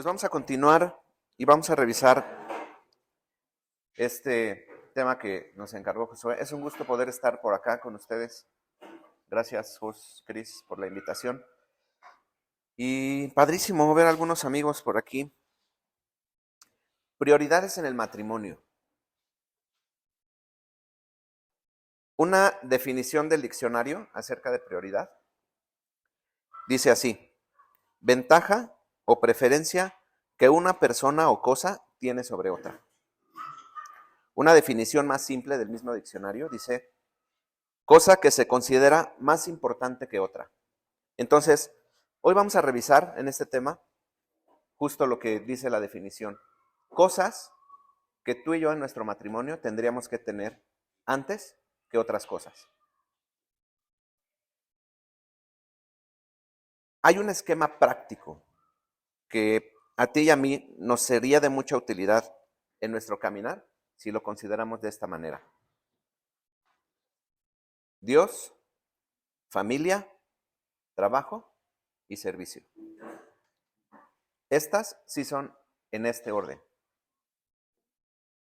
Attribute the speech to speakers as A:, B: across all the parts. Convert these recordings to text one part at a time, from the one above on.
A: Pues vamos a continuar y vamos a revisar este tema que nos encargó Josué. Es un gusto poder estar por acá con ustedes. Gracias, Jos, Cris, por la invitación. Y padrísimo ver a algunos amigos por aquí. Prioridades en el matrimonio. Una definición del diccionario acerca de prioridad dice así: ventaja o preferencia que una persona o cosa tiene sobre otra. Una definición más simple del mismo diccionario dice: cosa que se considera más importante que otra. Entonces, hoy vamos a revisar en este tema justo lo que dice la definición. Cosas que tú y yo en nuestro matrimonio tendríamos que tener antes que otras cosas. Hay un esquema práctico que a ti y a mí nos sería de mucha utilidad en nuestro caminar si lo consideramos de esta manera. Dios, familia, trabajo y servicio. Estas sí son en este orden.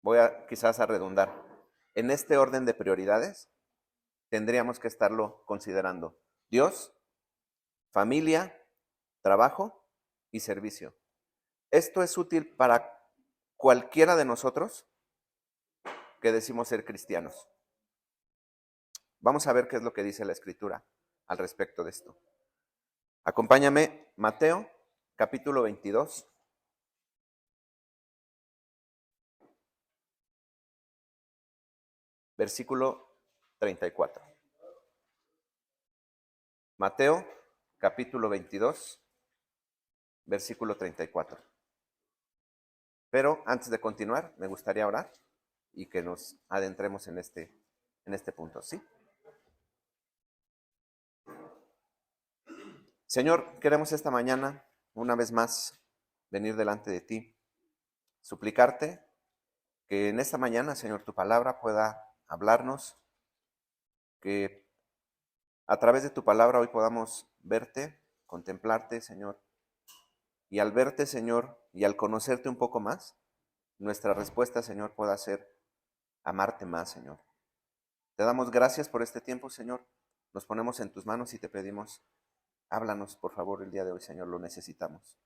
A: Voy a quizás a redundar. En este orden de prioridades tendríamos que estarlo considerando. Dios, familia, trabajo y servicio. Esto es útil para cualquiera de nosotros que decimos ser cristianos. Vamos a ver qué es lo que dice la Escritura al respecto de esto. Acompáñame, Mateo, capítulo 22. Versículo 34. Mateo, capítulo 22, versículo 34. Pero antes de continuar, me gustaría orar y que nos adentremos en este punto, ¿sí? Señor, queremos esta mañana, una vez más, venir delante de ti, suplicarte que en esta mañana, Señor, tu palabra pueda hablarnos, que a través de tu palabra hoy podamos verte, contemplarte, Señor, y al verte, Señor, y al conocerte un poco más, nuestra respuesta, Señor, pueda ser amarte más, Señor. Te damos gracias por este tiempo, Señor. Nos ponemos en tus manos y te pedimos, háblanos, por favor, el día de hoy, Señor, lo necesitamos.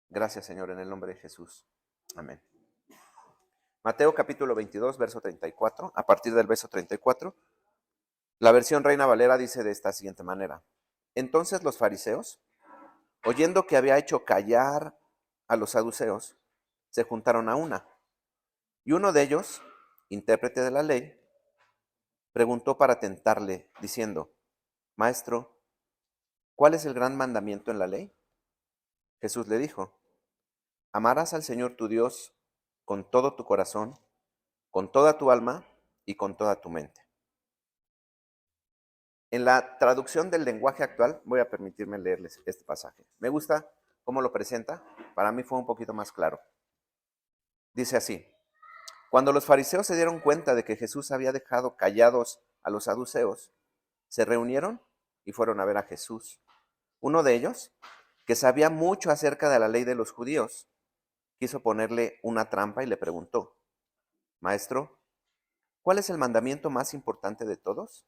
A: Gracias, Señor, en el nombre de Jesús. Amén. Mateo capítulo 22, verso 34, a partir del verso 34, la versión Reina Valera dice de esta siguiente manera: entonces los fariseos, oyendo que había hecho callar a los saduceos, se juntaron a una. Y uno de ellos, intérprete de la ley, preguntó para tentarle, diciendo: Maestro, ¿cuál es el gran mandamiento en la ley? Jesús le dijo: amarás al Señor tu Dios con todo tu corazón, con toda tu alma y con toda tu mente. En la traducción del lenguaje actual, voy a permitirme leerles este pasaje. Me gusta cómo lo presenta, para mí fue un poquito más claro. Dice así: cuando los fariseos se dieron cuenta de que Jesús había dejado callados a los saduceos, se reunieron y fueron a ver a Jesús. Uno de ellos, que sabía mucho acerca de la ley de los judíos, quiso ponerle una trampa y le preguntó: Maestro, ¿cuál es el mandamiento más importante de todos?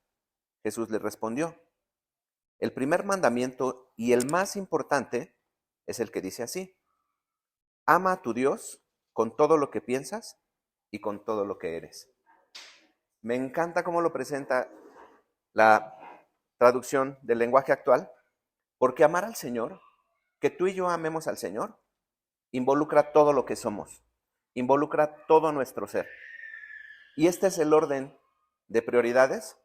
A: Jesús le respondió: el primer mandamiento y el más importante es el que dice así: ama a tu Dios con todo lo que piensas y con todo lo que eres. Me encanta cómo lo presenta la traducción del lenguaje actual, porque amar al Señor, que tú y yo amemos al Señor, involucra todo lo que somos, involucra todo nuestro ser. Y este es el orden de prioridades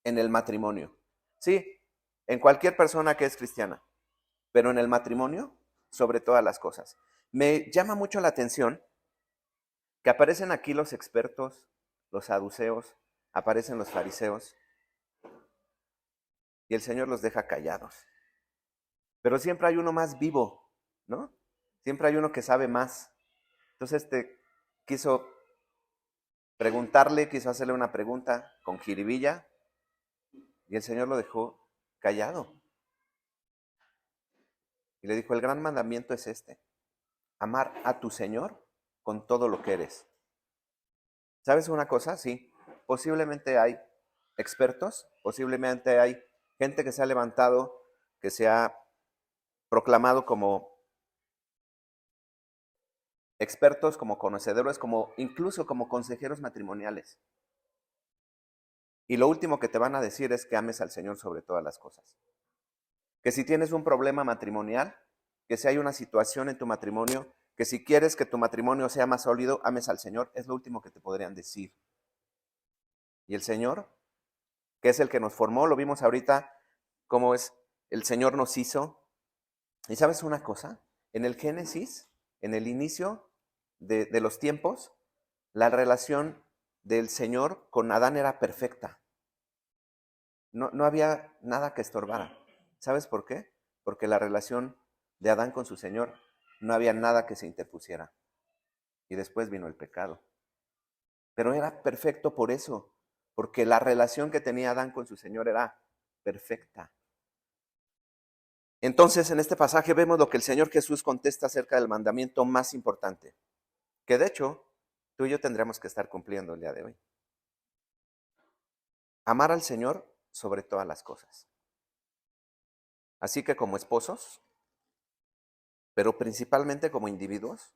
A: en el matrimonio. Sí, en cualquier persona que es cristiana, pero en el matrimonio, sobre todas las cosas. Me llama mucho la atención que aparecen aquí los expertos, los saduceos, aparecen los fariseos, y el Señor los deja callados. Pero siempre hay uno más vivo, ¿no? Siempre hay uno que sabe más. Entonces quiso quiso hacerle una pregunta con jiribilla, y el Señor lo dejó callado. Y le dijo: el gran mandamiento es este: amar a tu Señor con todo lo que eres. ¿Sabes una cosa? Sí, posiblemente hay expertos, posiblemente hay gente que se ha levantado, que se ha proclamado como expertos, como conocedores, como incluso como consejeros matrimoniales. Y lo último que te van a decir es que ames al Señor sobre todas las cosas. Que si tienes un problema matrimonial, que si hay una situación en tu matrimonio, que si quieres que tu matrimonio sea más sólido, ames al Señor, es lo último que te podrían decir. Y el Señor, que es el que nos formó, lo vimos ahorita, cómo es, el Señor nos hizo. ¿Y sabes una cosa? En el Génesis, en el inicio de los tiempos, la relación del Señor con Adán era perfecta. No había nada que estorbara. ¿Sabes por qué? Porque la relación de Adán con su Señor, no había nada que se interpusiera. Y después vino el pecado. Pero era perfecto por eso, porque la relación que tenía Adán con su Señor era perfecta. Entonces, en este pasaje vemos lo que el Señor Jesús contesta acerca del mandamiento más importante, que de hecho, tú y yo tendremos que estar cumpliendo el día de hoy. Amar al Señor sobre todas las cosas. Así que como esposos, pero principalmente como individuos,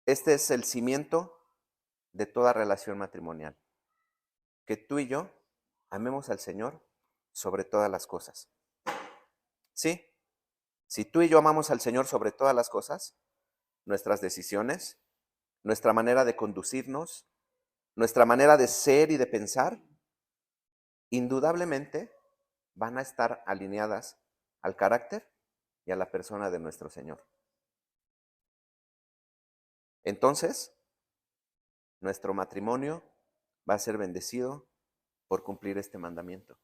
A: este es el cimiento de toda relación matrimonial. Que tú y yo amemos al Señor sobre todas las cosas. Sí, si tú y yo amamos al Señor sobre todas las cosas, nuestras decisiones, nuestra manera de conducirnos, nuestra manera de ser y de pensar, indudablemente van a estar alineadas al carácter y a la persona de nuestro Señor. Entonces, nuestro matrimonio va a ser bendecido por cumplir este mandamiento.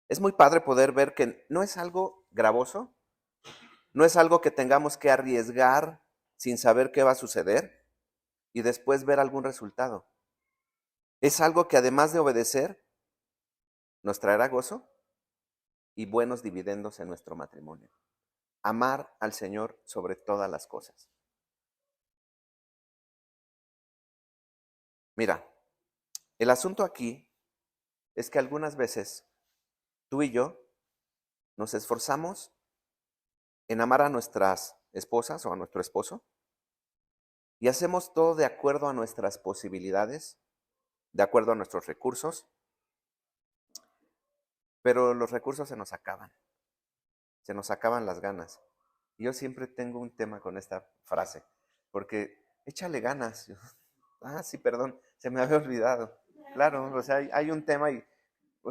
A: Es muy padre poder ver que no es algo gravoso, no es algo que tengamos que arriesgar sin saber qué va a suceder y después ver algún resultado. Es algo que además de obedecer, nos traerá gozo y buenos dividendos en nuestro matrimonio. Amar al Señor sobre todas las cosas. Mira, el asunto aquí es que algunas veces tú y yo nos esforzamos en amar a nuestras esposas o a nuestro esposo y hacemos todo de acuerdo a nuestras posibilidades, de acuerdo a nuestros recursos, pero los recursos se nos acaban las ganas. Y yo siempre tengo un tema con esta frase, porque échale ganas. Sí, perdón, se me había olvidado. Claro, o sea, hay un tema y,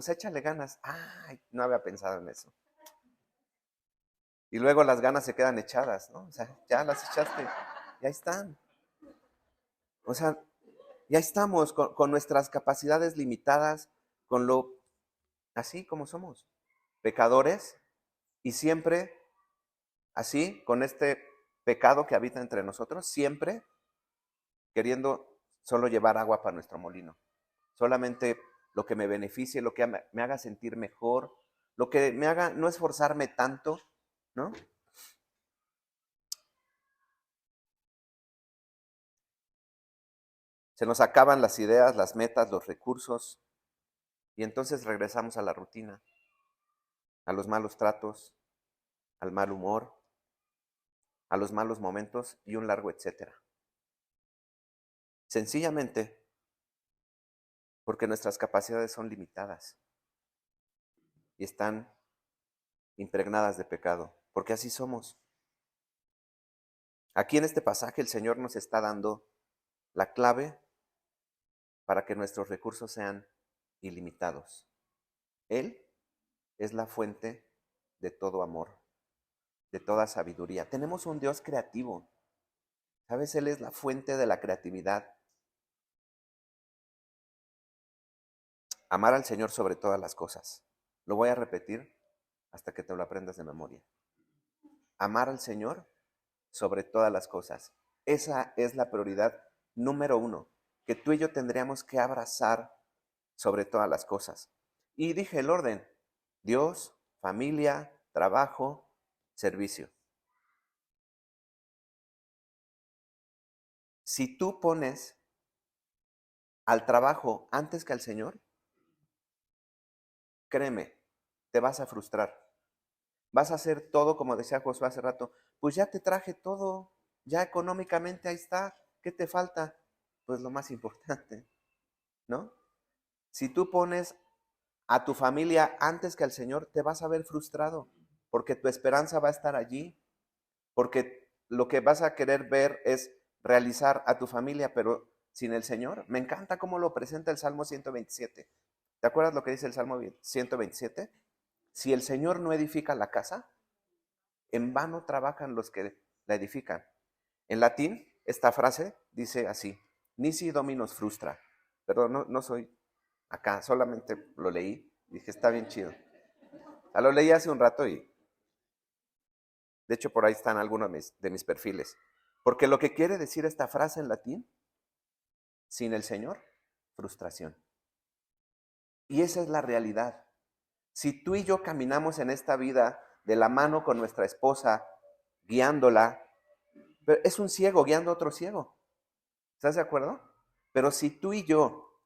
A: échale ganas. Ay, no había pensado en eso. Y luego las ganas se quedan echadas, ¿no? O sea, ya las echaste, ya están. O sea, ya estamos con nuestras capacidades limitadas, con lo así como somos, pecadores, y siempre así, con este pecado que habita entre nosotros, siempre queriendo solo llevar agua para nuestro molino. Solamente lo que me beneficie, lo que me haga sentir mejor, lo que me haga no esforzarme tanto, ¿no? Se nos acaban las ideas, las metas, los recursos, y entonces regresamos a la rutina, a los malos tratos, al mal humor, a los malos momentos y un largo etcétera. Sencillamente porque nuestras capacidades son limitadas y están impregnadas de pecado, porque así somos. Aquí en este pasaje el Señor nos está dando la clave para que nuestros recursos sean ilimitados. Él es la fuente de todo amor, de toda sabiduría. Tenemos un Dios creativo. ¿Sabes? Él es la fuente de la creatividad. Amar al Señor sobre todas las cosas. Lo voy a repetir hasta que te lo aprendas de memoria. Amar al Señor sobre todas las cosas. Esa es la prioridad número uno que tú y yo tendríamos que abrazar sobre todas las cosas. Y dije el orden: Dios, familia, trabajo, servicio. Si tú pones al trabajo antes que al Señor, créeme, te vas a frustrar. Vas a hacer todo, como decía Josué hace rato, pues ya te traje todo, ya económicamente ahí está, ¿qué te falta? Pues lo más importante, ¿no? Si tú pones a tu familia antes que al Señor, te vas a ver frustrado, porque tu esperanza va a estar allí, porque lo que vas a querer ver es realizar a tu familia, pero sin el Señor. Me encanta cómo lo presenta el Salmo 127. ¿Te acuerdas lo que dice el Salmo 127? Si el Señor no edifica la casa, en vano trabajan los que la edifican. En latín, esta frase dice así: nisi dominus frustra. Perdón, no soy acá, solamente lo leí. Dije, está bien chido. Lo leí hace un rato y, de hecho, por ahí están algunos de mis perfiles. Porque lo que quiere decir esta frase en latín, sin el Señor, frustración. Y esa es la realidad. Si tú y yo caminamos en esta vida de la mano con nuestra esposa, guiándola, pero es un ciego guiando a otro ciego. ¿Estás de acuerdo? Pero si tú y yo,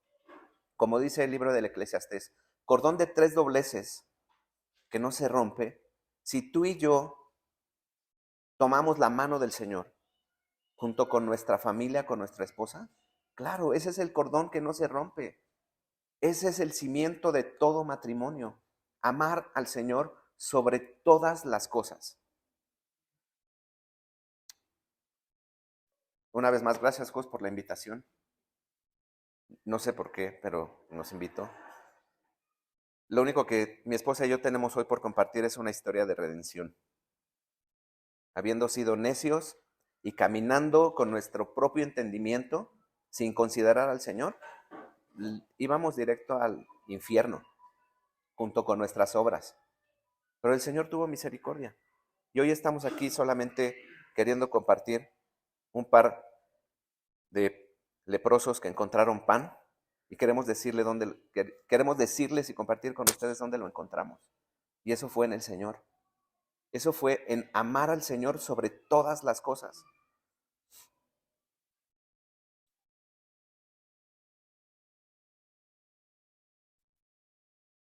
A: como dice el libro del Eclesiastés, cordón de 3 dobleces que no se rompe, si tú y yo tomamos la mano del Señor junto con nuestra familia, con nuestra esposa, claro, ese es el cordón que no se rompe. Ese es el cimiento de todo matrimonio. Amar al Señor sobre todas las cosas. Una vez más, gracias, Jos, por la invitación. No sé por qué, pero nos invitó. Lo único que mi esposa y yo tenemos hoy por compartir es una historia de redención. Habiendo sido necios y caminando con nuestro propio entendimiento, sin considerar al Señor, íbamos directo al infierno, junto con nuestras obras. Pero el Señor tuvo misericordia. Y hoy estamos aquí solamente queriendo compartir un par de leprosos que encontraron pan y queremos decirles y compartir con ustedes dónde lo encontramos. Y eso fue en el Señor. Eso fue en amar al Señor sobre todas las cosas.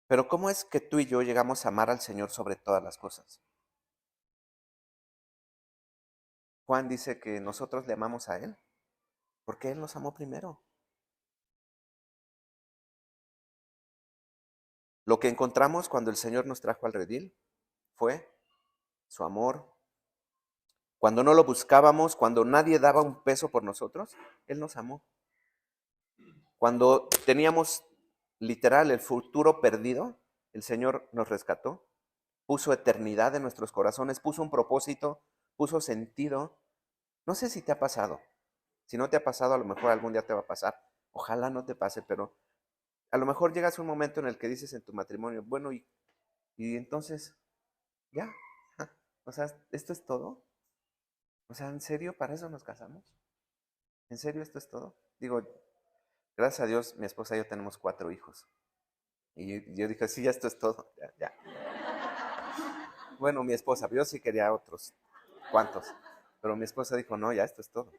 A: Pero ¿cómo es que tú y yo llegamos a amar al Señor sobre todas las cosas? Juan dice que nosotros le amamos a Él porque Él nos amó primero. Lo que encontramos cuando el Señor nos trajo al redil fue su amor. Cuando no lo buscábamos, cuando nadie daba un peso por nosotros, Él nos amó. Cuando teníamos literal el futuro perdido, el Señor nos rescató, puso eternidad en nuestros corazones, puso un propósito, puso sentido. No sé si te ha pasado. Si no te ha pasado, a lo mejor algún día te va a pasar. Ojalá no te pase, pero a lo mejor llegas a un momento en el que dices en tu matrimonio, bueno, y entonces, ya. O sea, ¿esto es todo? O sea, ¿en serio para eso nos casamos? ¿En serio esto es todo? Digo, gracias a Dios, mi esposa y yo tenemos 4 hijos. Y yo dije, sí, ya esto es todo. Ya, ya. Bueno, mi esposa, yo sí quería otros. ¿Cuántos? Pero mi esposa dijo, no, ya esto es todo.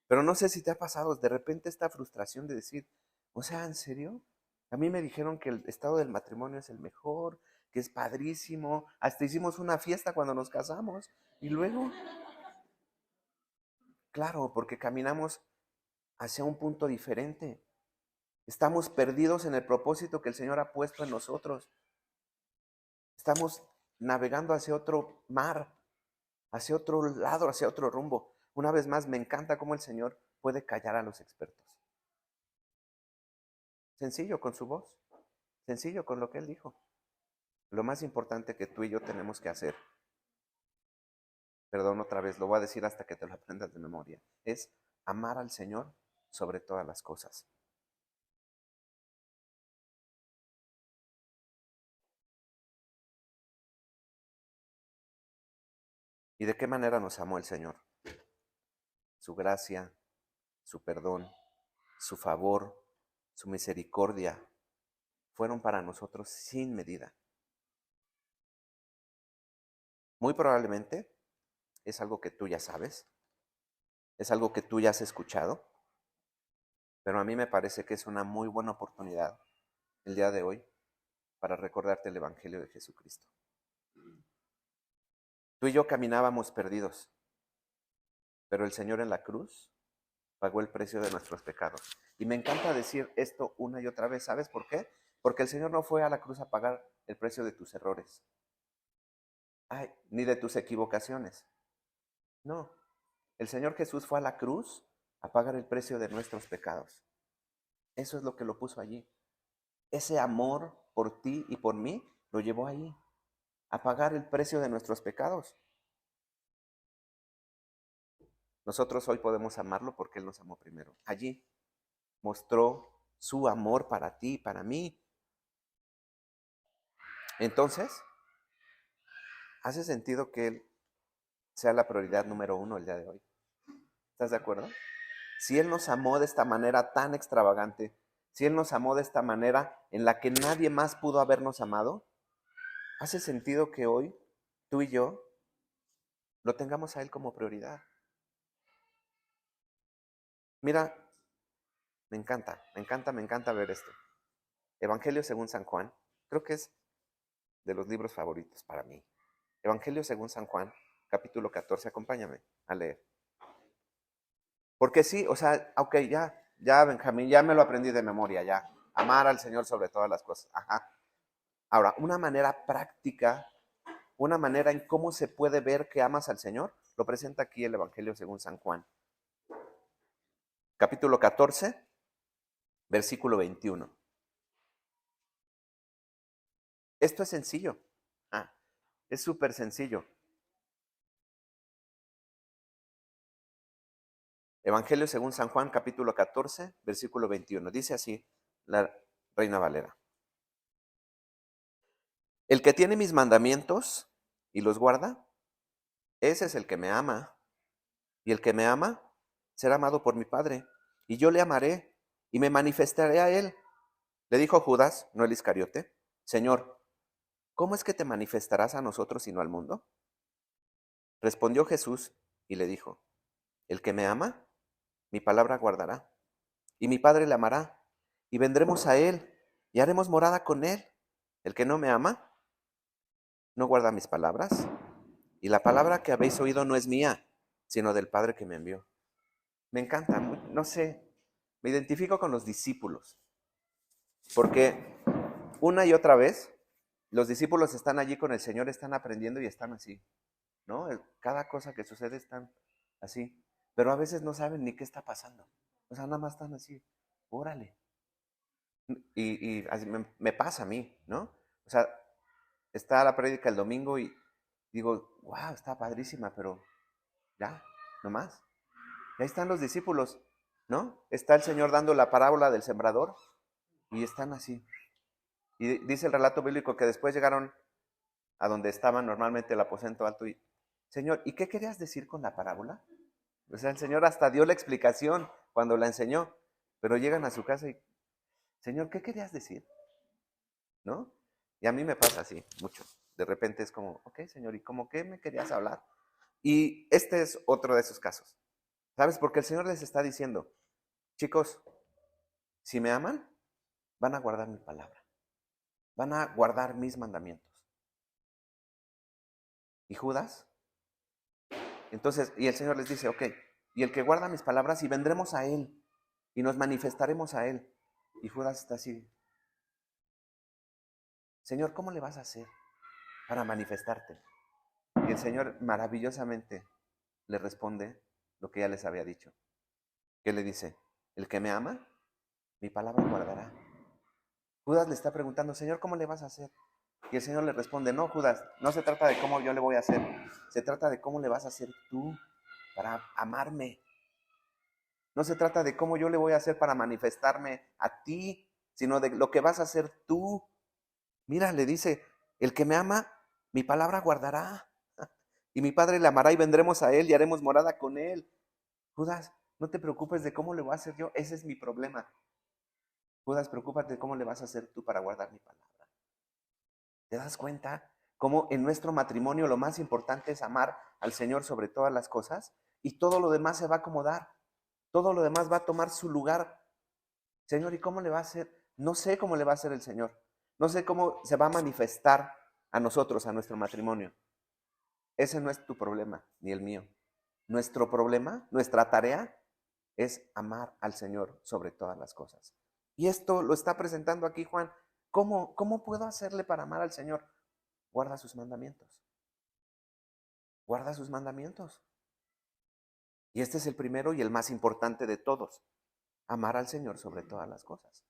A: Pero no sé si te ha pasado de repente esta frustración de decir, o sea, ¿en serio? A mí me dijeron que el estado del matrimonio es el mejor, que es padrísimo. Hasta hicimos una fiesta cuando nos casamos. Y luego, claro, porque caminamos hacia un punto diferente. Estamos perdidos en el propósito que el Señor ha puesto en nosotros. Estamos navegando hacia otro mar, hacia otro lado, hacia otro rumbo. Una vez más, me encanta cómo el Señor puede callar a los expertos. Sencillo con su voz, sencillo con lo que Él dijo. Lo más importante que tú y yo tenemos que hacer, perdón otra vez, lo voy a decir hasta que te lo aprendas de memoria, es amar al Señor sobre todas las cosas. ¿Y de qué manera nos amó el Señor? Su gracia, su perdón, su favor, su misericordia, fueron para nosotros sin medida. Muy probablemente es algo que tú ya sabes, es algo que tú ya has escuchado, pero a mí me parece que es una muy buena oportunidad el día de hoy para recordarte el Evangelio de Jesucristo. Tú y yo caminábamos perdidos, pero el Señor en la cruz pagó el precio de nuestros pecados. Y me encanta decir esto una y otra vez. ¿Sabes por qué? Porque el Señor no fue a la cruz a pagar el precio de tus errores, ni de tus equivocaciones. No, el Señor Jesús fue a la cruz a pagar el precio de nuestros pecados. Eso es lo que lo puso allí. Ese amor por ti y por mí lo llevó ahí, a pagar el precio de nuestros pecados. Nosotros hoy podemos amarlo porque Él nos amó primero. Allí mostró su amor para ti y para mí. Entonces, ¿hace sentido que Él sea la prioridad número uno el día de hoy? ¿Estás de acuerdo? Si Él nos amó de esta manera tan extravagante, si Él nos amó de esta manera en la que nadie más pudo habernos amado, ¿hace sentido que hoy tú y yo lo tengamos a Él como prioridad? Mira, me encanta, me encanta, me encanta ver esto. Evangelio según San Juan, creo que es de los libros favoritos para mí. Evangelio según San Juan, capítulo 14, acompáñame a leer. Porque sí, o sea, ok, ya Benjamín, ya me lo aprendí de memoria, ya. Amar al Señor sobre todas las cosas. Ajá. Ahora, una manera práctica, una manera en cómo se puede ver que amas al Señor, lo presenta aquí el Evangelio según San Juan. Capítulo 14, versículo 21. Esto es sencillo. Es súper sencillo. Evangelio según San Juan, capítulo 14, versículo 21. Dice así la Reina Valera. El que tiene mis mandamientos y los guarda, ese es el que me ama. Y el que me ama será amado por mi Padre. Y yo le amaré y me manifestaré a él. Le dijo Judas, no el Iscariote, Señor, ¿cómo es que te manifestarás a nosotros y no al mundo? Respondió Jesús y le dijo, el que me ama, mi palabra guardará. Y mi Padre le amará. Y vendremos a él y haremos morada con él. El que no me ama, no guarda mis palabras. Y la palabra que habéis oído no es mía, sino del Padre que me envió. Me encanta, no sé, me identifico con los discípulos, porque una y otra vez los discípulos están allí con el Señor, están aprendiendo y están así, ¿no? Cada cosa que sucede están así, pero a veces no saben ni qué está pasando, o sea, nada más están así, órale. Y así me pasa a mí, ¿no? O sea, está la prédica el domingo y digo, wow, está padrísima, pero ya, no más. Y ahí están los discípulos, ¿no? Está el Señor dando la parábola del sembrador y están así. Y dice el relato bíblico que después llegaron a donde estaba normalmente el aposento alto y, Señor, ¿y qué querías decir con la parábola? O sea, el Señor hasta dio la explicación cuando la enseñó, pero llegan a su casa y, Señor, ¿qué querías decir? ¿No? Y a mí me pasa así, mucho. De repente es como, ok, Señor, ¿y cómo qué me querías hablar? Y este es otro de esos casos. ¿Sabes? Porque el Señor les está diciendo, chicos, si me aman, van a guardar mi palabra. Van a guardar mis mandamientos. ¿Y Judas? Entonces, y el Señor les dice, ok, y el que guarda mis palabras, y vendremos a Él, y nos manifestaremos a Él. Y Judas está así, Señor, ¿cómo le vas a hacer para manifestarte? Y el Señor maravillosamente le responde lo que ya les había dicho. ¿Qué le dice? El que me ama, mi palabra guardará. Judas le está preguntando, Señor, ¿cómo le vas a hacer? Y el Señor le responde, no, Judas, no se trata de cómo yo le voy a hacer, se trata de cómo le vas a hacer tú para amarme. No se trata de cómo yo le voy a hacer para manifestarme a ti, sino de lo que vas a hacer tú. Mira, le dice, el que me ama, mi palabra guardará. Y mi Padre le amará y vendremos a él y haremos morada con él. Judas, no te preocupes de cómo le voy a hacer yo, ese es mi problema. Judas, preocúpate de cómo le vas a hacer tú para guardar mi palabra. ¿Te das cuenta? Cómo en nuestro matrimonio lo más importante es amar al Señor sobre todas las cosas y todo lo demás se va a acomodar. Todo lo demás va a tomar su lugar. Señor, ¿y cómo le va a hacer? No sé cómo le va a hacer el Señor. No sé cómo se va a manifestar a nosotros, a nuestro matrimonio. Ese no es tu problema, ni el mío. Nuestro problema, nuestra tarea, es amar al Señor sobre todas las cosas. Y esto lo está presentando aquí Juan. ¿Cómo puedo hacerle para amar al Señor? Guarda sus mandamientos. Guarda sus mandamientos. Y este es el primero y el más importante de todos. Amar al Señor sobre todas las cosas.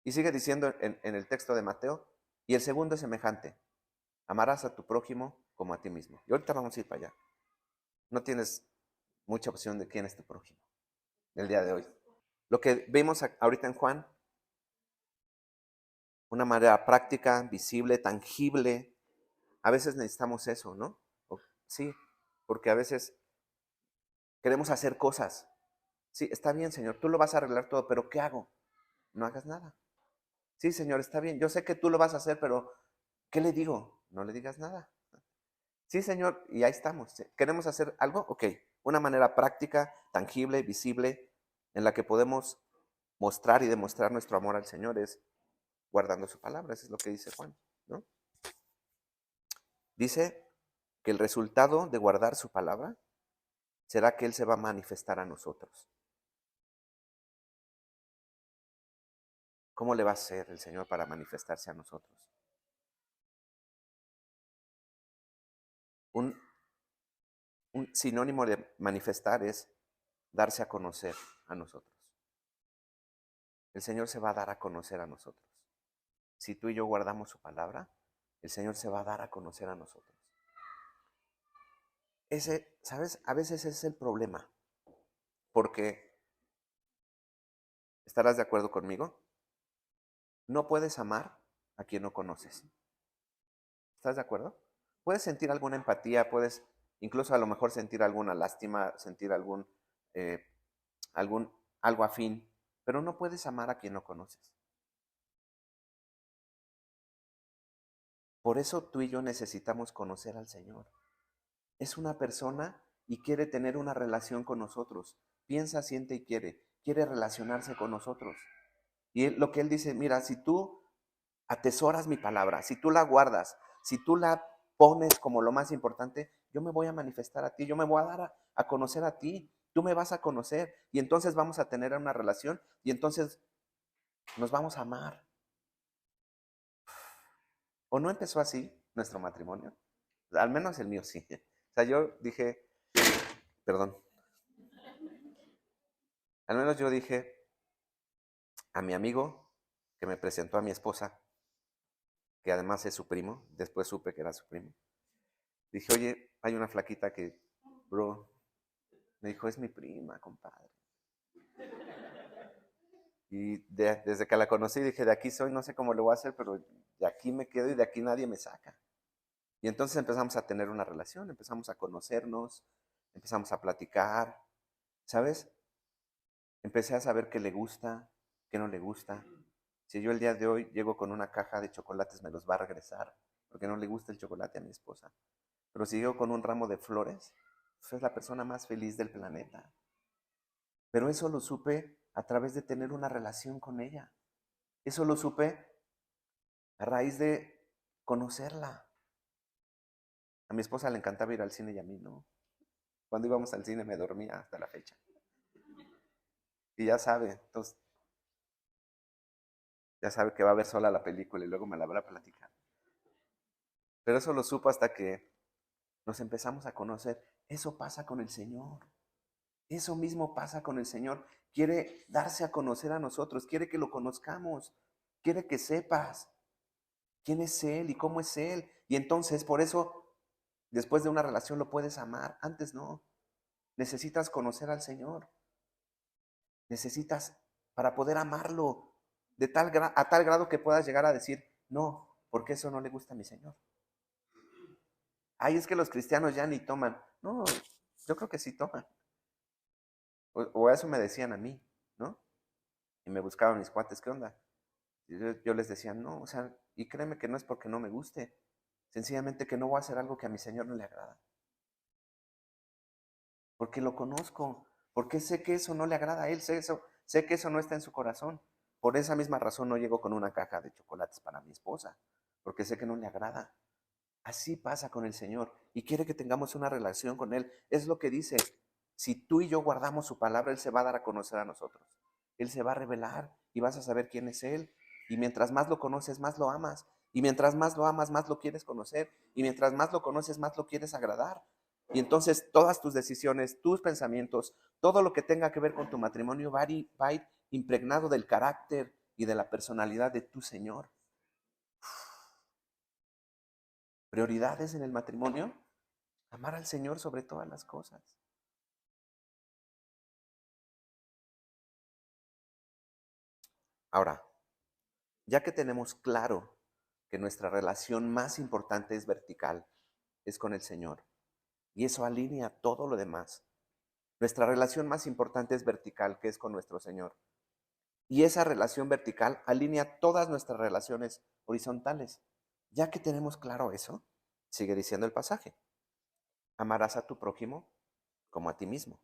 A: Y sigue diciendo en el texto de Mateo, y el segundo es semejante. Amarás a tu prójimo como a ti mismo. Y ahorita vamos a ir para allá. No tienes mucha opción de quién es tu prójimo el día de hoy. Lo que vimos ahorita en Juan, una manera práctica, visible, tangible. A veces necesitamos eso, ¿no? Sí, porque a veces queremos hacer cosas. Sí, está bien, Señor, tú lo vas a arreglar todo, pero ¿qué hago? No hagas nada. Sí, Señor, está bien, yo sé que tú lo vas a hacer, pero ¿qué le digo? No le digas nada. Sí, Señor, y ahí estamos. ¿Queremos hacer algo? Ok, una manera práctica, tangible, visible, en la que podemos mostrar y demostrar nuestro amor al Señor es guardando su palabra. Eso es lo que dice Juan, ¿no? Dice que el resultado de guardar su palabra será que Él se va a manifestar a nosotros. ¿Cómo le va a hacer el Señor para manifestarse a nosotros? Un sinónimo de manifestar es darse a conocer a nosotros. El Señor se va a dar a conocer a nosotros. Si tú y yo guardamos su palabra, el Señor se va a dar a conocer a nosotros. ¿Sabes? A veces ese es el problema. Porque, ¿estarás de acuerdo conmigo? No puedes amar a quien no conoces. ¿Estás de acuerdo? Puedes sentir alguna empatía, puedes incluso a lo mejor sentir alguna lástima, sentir eh, algo afín, pero no puedes amar a quien no conoces. Por eso tú y yo necesitamos conocer al Señor. Es una persona y quiere tener una relación con nosotros. Piensa, siente y quiere relacionarse con nosotros. Y lo que Él dice, mira, si tú atesoras mi palabra, si tú la guardas, si tú la pones como lo más importante, yo me voy a manifestar a ti, yo me voy a dar a conocer a ti, tú me vas a conocer y entonces vamos a tener una relación y entonces nos vamos a amar. ¿O no empezó así nuestro matrimonio? Al menos el mío sí. O sea, yo dije, perdón, al menos yo dije a mi amigo que me presentó a mi esposa, que además es su primo, después supe que era su primo. Dije, oye, hay una flaquita que, bro, me dijo, es mi prima, compadre. Y desde que la conocí dije, de aquí soy, no sé cómo lo voy a hacer, pero de aquí me quedo y de aquí nadie me saca. Y entonces empezamos a tener una relación, empezamos a conocernos, empezamos a platicar, ¿sabes? Empecé a saber qué le gusta, qué no le gusta. Si yo el día de hoy llego con una caja de chocolates, me los va a regresar, porque no le gusta el chocolate a mi esposa. Pero si llego con un ramo de flores, pues es la persona más feliz del planeta. Pero eso lo supe a través de tener una relación con ella. Eso lo supe a raíz de conocerla. A mi esposa le encantaba ir al cine y a mí no. Cuando íbamos al cine me dormía hasta la fecha. Y ya sabe, entonces, ya sabe que va a ver sola la película y luego me la va a platicar. Pero eso lo supo hasta que nos empezamos a conocer. Eso pasa con el Señor. Eso mismo pasa con el Señor. Quiere darse a conocer a nosotros, quiere que lo conozcamos, quiere que sepas quién es Él y cómo es Él. Y entonces, por eso, después de una relación lo puedes amar. Antes no. Necesitas conocer al Señor. Necesitas para poder amarlo a tal grado que puedas llegar a decir, no, porque eso no le gusta a mi Señor. Ay, es que los cristianos ya ni toman. No, yo creo que sí toman. O eso me decían a mí, ¿no? Y me buscaban mis cuates, ¿qué onda? Y yo les decía, no, o sea, y créeme que no es porque no me guste, Sencillamente que no voy a hacer algo que a mi Señor no le agrada. Porque lo conozco, porque sé que eso no le agrada a Él, sé que eso no está en su corazón. Por esa misma razón no llego con una caja de chocolates para mi esposa, porque sé que no le agrada. Así pasa con el Señor y quiere que tengamos una relación con Él. Es lo que dice, si tú y yo guardamos su palabra, Él se va a dar a conocer a nosotros. Él se va a revelar y vas a saber quién es Él. Y mientras más lo conoces, más lo amas. Y mientras más lo amas, más lo quieres conocer. Y mientras más lo conoces, más lo quieres agradar. Y entonces todas tus decisiones, tus pensamientos, todo lo que tenga que ver con tu matrimonio va a ir impregnado del carácter y de la personalidad de tu Señor. Prioridades en el matrimonio, amar al Señor sobre todas las cosas. Ahora, ya que tenemos claro que nuestra relación más importante es vertical, es con el Señor, y eso alinea todo lo demás. Nuestra relación más importante es vertical, que es con nuestro Señor. Y esa relación vertical alinea todas nuestras relaciones horizontales. Ya que tenemos claro eso, sigue diciendo el pasaje, amarás a tu prójimo como a ti mismo.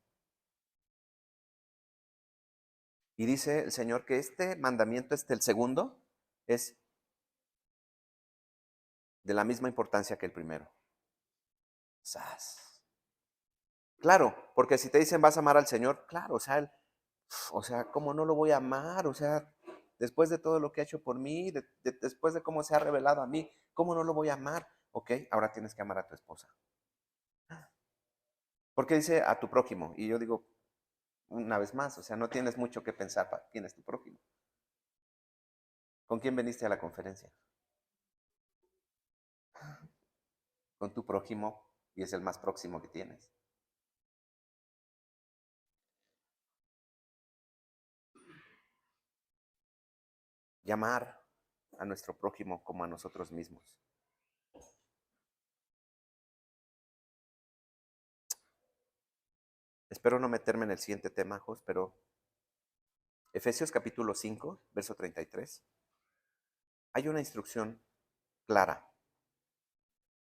A: Y dice el Señor que este mandamiento, el segundo, es de la misma importancia que el primero. ¡Sas! Claro, porque si te dicen vas a amar al Señor, claro, o sea, ¿cómo no lo voy a amar? O sea, después de todo lo que ha hecho por mí, después de cómo se ha revelado a mí, ¿cómo no lo voy a amar? Ok, ahora tienes que amar a tu esposa. Porque dice a tu prójimo, y yo digo, una vez más, o sea, no tienes mucho que pensar para quién es tu prójimo. ¿Con quién veniste a la conferencia? Con tu prójimo, y es el más próximo que tienes. Llamar a nuestro prójimo como a nosotros mismos. Espero no meterme en el siguiente tema, Jos, pero Efesios capítulo 5, verso 33. Hay una instrucción clara.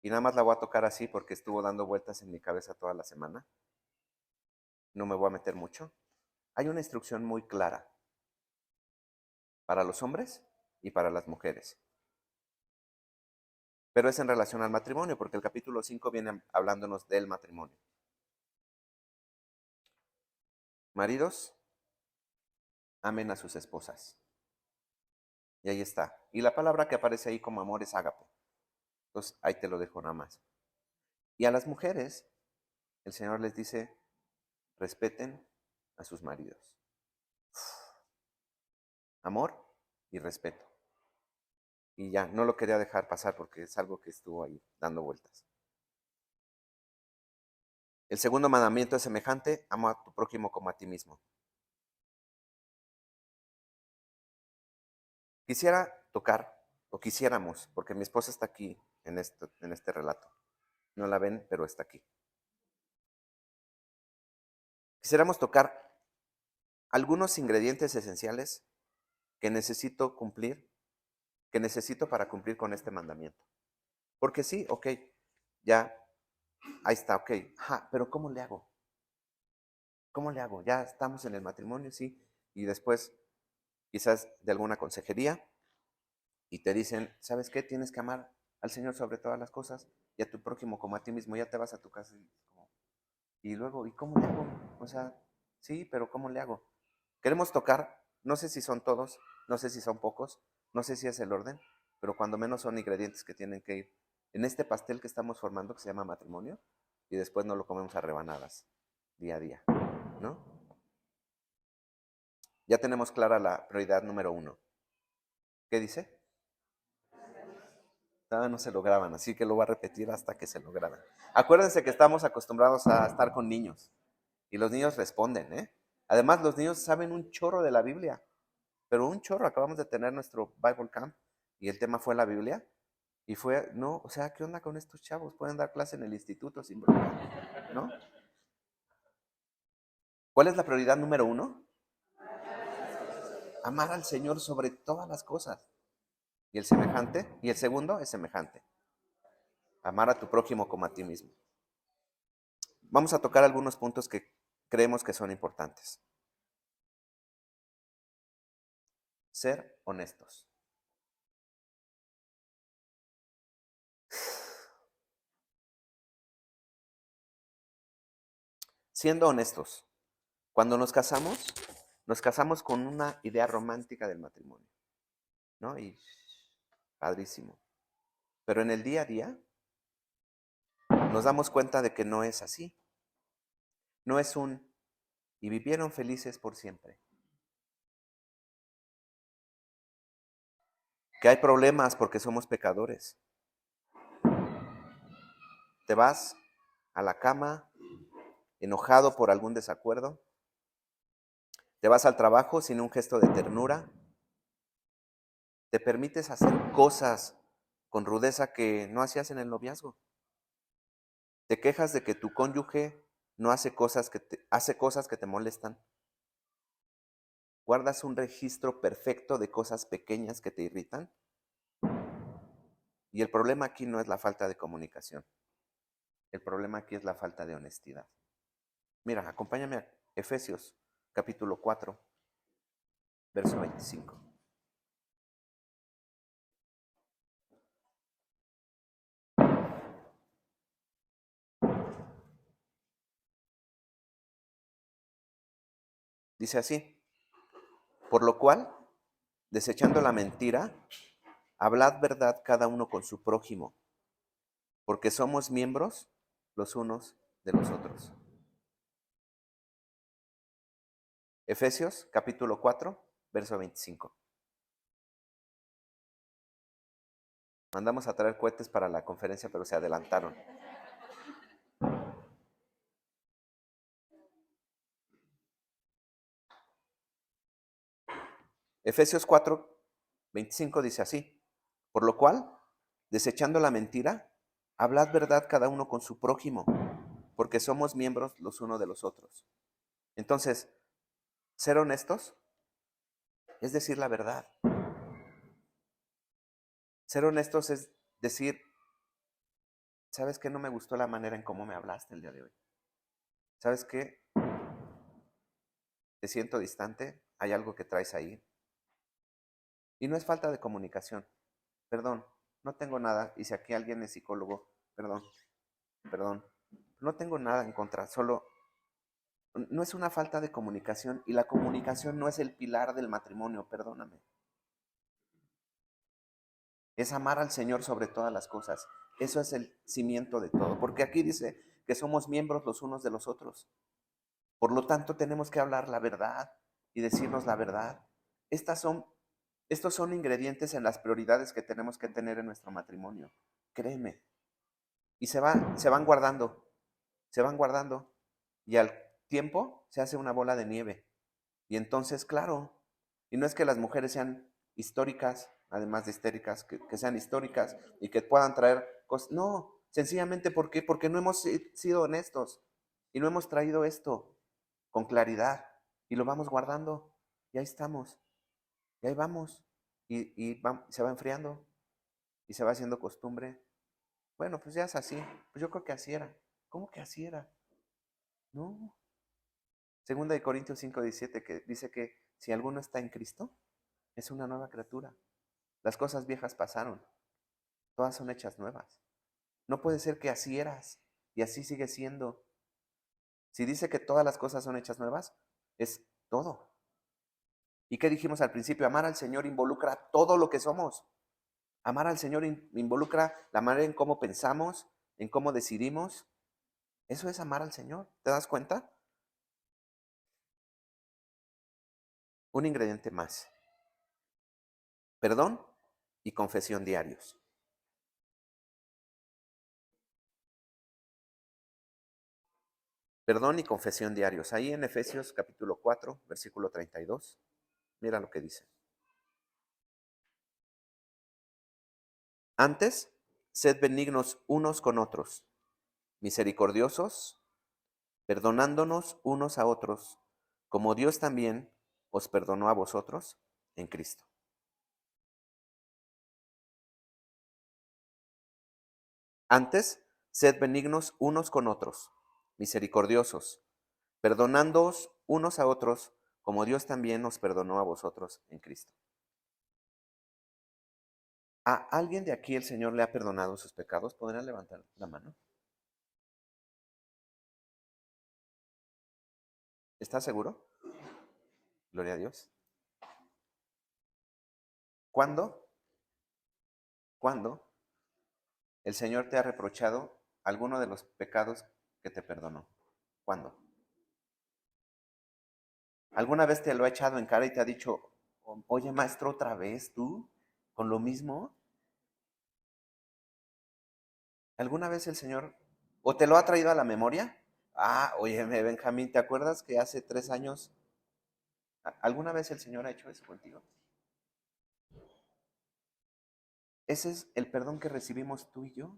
A: Y nada más la voy a tocar así porque estuvo dando vueltas en mi cabeza toda la semana. No me voy a meter mucho. Hay una instrucción muy clara para los hombres y para las mujeres. Pero es en relación al matrimonio, porque el capítulo 5 viene hablándonos del matrimonio. Maridos, amen a sus esposas. Y ahí está. Y la palabra que aparece ahí como amor es ágape. Entonces, ahí te lo dejo nada más. Y a las mujeres, el Señor les dice, respeten a sus maridos. Amor y respeto. Y ya, no lo quería dejar pasar porque es algo que estuvo ahí dando vueltas. El segundo mandamiento es semejante, ama a tu prójimo como a ti mismo. Quisiera tocar, o quisiéramos, porque mi esposa está aquí en este relato. No la ven, pero está aquí. Quisiéramos tocar algunos ingredientes esenciales que necesito cumplir, que necesito para cumplir con este mandamiento. Porque sí, ok, ya, ahí está, ok, pero ¿cómo le hago? ¿Cómo le hago? Ya estamos en el matrimonio, sí, y después quizás de alguna consejería y te dicen, ¿sabes qué? Tienes que amar al Señor sobre todas las cosas y a tu prójimo como a ti mismo. Ya te vas a tu casa y luego, ¿y cómo le hago? O sea, sí, pero ¿cómo le hago? Queremos tocar, no sé si son todos, no sé si son pocos, no sé si es el orden, pero cuando menos son ingredientes que tienen que ir en este pastel que estamos formando que se llama matrimonio y después no lo comemos a rebanadas día a día, ¿no? Ya tenemos clara la prioridad número 1. ¿Qué dice? Todavía no se lo graban, así que lo voy a repetir hasta que se lo graben. Acuérdense que estamos acostumbrados a estar con niños y los niños responden, ¿eh? Además, los niños saben un chorro de la Biblia, pero un chorro. Acabamos de tener nuestro Bible Camp y el tema fue la Biblia y fue, no, o sea, ¿qué onda con estos chavos? Pueden dar clase en el instituto sin problema, ¿no? ¿Cuál es la prioridad número 1? Amar al Señor sobre todas las cosas. Y el semejante, y el segundo es semejante. Amar a tu prójimo como a ti mismo. Vamos a tocar algunos puntos que creemos que son importantes. Ser honestos. Siendo honestos, cuando nos casamos con una idea romántica del matrimonio, ¿no? Y padrísimo. Pero en el día a día nos damos cuenta de que no es así. No es y vivieron felices por siempre. Que hay problemas porque somos pecadores. Te vas a la cama enojado por algún desacuerdo. Te vas al trabajo sin un gesto de ternura. Te permites hacer cosas con rudeza que no hacías en el noviazgo. Te quejas de que tu cónyuge no hace cosas hace cosas que te molestan. Guardas un registro perfecto de cosas pequeñas que te irritan. Y el problema aquí no es la falta de comunicación. El problema aquí es la falta de honestidad. Mira, acompáñame a Efesios capítulo 4, verso 25. Dice así: por lo cual, desechando la mentira, hablad verdad cada uno con su prójimo, porque somos miembros los unos de los otros. Efesios capítulo 4, verso 25. Mandamos a traer cohetes para la conferencia, pero se adelantaron. Efesios 4, 25 dice así: por lo cual, desechando la mentira, hablad verdad cada uno con su prójimo, porque somos miembros los unos de los otros. Entonces, ser honestos es decir la verdad. Ser honestos es decir, ¿sabes qué? No me gustó la manera en cómo me hablaste el día de hoy. ¿Sabes qué? Te siento distante, hay algo que traes ahí. Y no es falta de comunicación. Perdón, no tengo nada. Y si aquí alguien es psicólogo, perdón. No tengo nada en contra, solo no es una falta de comunicación y la comunicación no es el pilar del matrimonio, perdóname. Es amar al Señor sobre todas las cosas. Eso es el cimiento de todo, porque aquí dice que somos miembros los unos de los otros. Por lo tanto, tenemos que hablar la verdad y decirnos la verdad. Estos son ingredientes en las prioridades que tenemos que tener en nuestro matrimonio. Créeme. Y se van guardando. Y al tiempo se hace una bola de nieve. Y entonces, claro, y no es que las mujeres sean históricas, además de histéricas, que sean históricas y que puedan traer cosas. No, sencillamente porque no hemos sido honestos y no hemos traído esto con claridad y lo vamos guardando y ahí estamos, y ahí vamos se va enfriando y se va haciendo costumbre. Bueno, pues ya es así, pues yo creo que así era. ¿Cómo que así era? No. Segunda de Corintios 5:17 que dice que si alguno está en Cristo, es una nueva criatura. Las cosas viejas pasaron, todas son hechas nuevas. No puede ser que así eras y así sigue siendo. Si dice que todas las cosas son hechas nuevas, es todo. ¿Y qué dijimos al principio? Amar al Señor involucra todo lo que somos. Amar al Señor involucra la manera en cómo pensamos, en cómo decidimos. Eso es amar al Señor. ¿Te das cuenta? Un ingrediente más. Perdón y confesión diarios. Perdón y confesión diarios. Ahí en Efesios capítulo 4, versículo 32. Mira lo que dice. Antes, sed benignos unos con otros, misericordiosos, perdonándonos unos a otros, como Dios también os perdonó a vosotros en Cristo. Antes, sed benignos unos con otros, misericordiosos, perdonándoos unos a otros, como Dios también nos perdonó a vosotros en Cristo. ¿A alguien de aquí el Señor le ha perdonado sus pecados? ¿Podrán levantar la mano? ¿Estás seguro? Gloria a Dios. ¿Cuándo? ¿Cuándo el Señor te ha reprochado alguno de los pecados que te perdonó? ¿Cuándo? ¿Alguna vez te lo ha echado en cara y te ha dicho, oye maestro, otra vez tú, con lo mismo? ¿Alguna vez el Señor o te lo ha traído a la memoria? Ah, oye, Benjamín, ¿te acuerdas que hace 3 años alguna vez el Señor ha hecho eso contigo? Ese es el perdón que recibimos tú y yo.